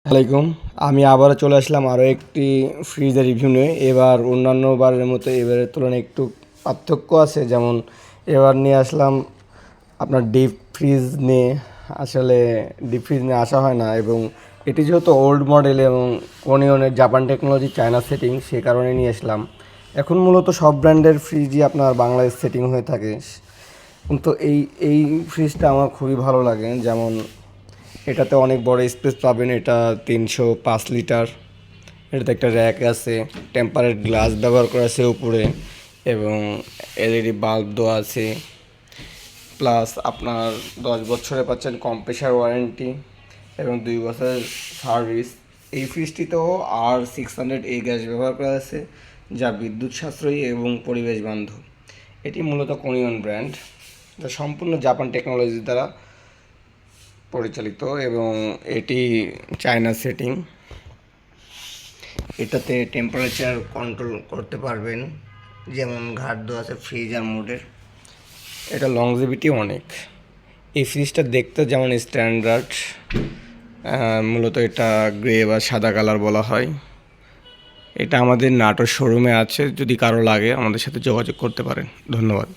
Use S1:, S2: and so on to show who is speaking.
S1: আসসালামাইকুম। আমি আবারও চলে আসলাম আরও একটি ফ্রিজের রিভিউ নিয়ে। এবার অন্যান্য বারের মতো এবারের তুলনায় একটু পার্থক্য আছে। যেমন এবার নিয়ে আসলাম আপনার ডিপ ফ্রিজ নিয়ে। আসলে ডিপ ফ্রিজ নিয়ে আসা হয় না, এবং এটি যেহেতু ওল্ড মডেল এবং কোনিয়নের জাপান টেকনোলজি চায়না সেটিং, সে কারণে নিয়ে আসলাম। এখন মূলত সব ব্র্যান্ডের ফ্রিজই আপনার বাংলাদেশ সেটিং হয়ে থাকে, কিন্তু এই ফ্রিজটা আমার খুবই ভালো লাগে। যেমন এটাতে অনেক বড় স্পেস পাবেন, এটা 305 লিটার। এটাতে একটা র্যাক আছে, টেম্পারেট গ্লাস ব্যবহার করা আছে উপরে, এবং এলইডি বাল্ব দেওয়া আছে। প্লাস আপনার 10 বছরে পাচ্ছেন কম্প্রেসার ওয়ারেন্টি এবং 2 বছরের সার্ভিস। এই ফ্রিজটিতেও R600A গ্যাস ব্যবহার করা আছে, যা বিদ্যুৎ সাশ্রয়ী এবং পরিবেশ বান্ধব। এটি মূলত কোরিয়ান ব্র্যান্ড, যা সম্পূর্ণ জাপান টেকনোলজি দ্বারা পরিচালিত, এবং এটি চায়না সেটিং। এটাতে টেম্পারেচার কন্ট্রোল করতে পারবেন, যেমন ঘাট দেওয়া আছে ফ্রিজার মোডের। এটা লংজিভিটি অনেক। এই ফ্রিজটা দেখতে যেমন স্ট্যান্ডার্ড, মূলত এটা গ্রে বা সাদা কালার বলা হয়। এটা আমাদের নাটোর শোরুমে আছে, যদি কারো লাগে আমাদের সাথে যোগাযোগ করতে পারেন। ধন্যবাদ।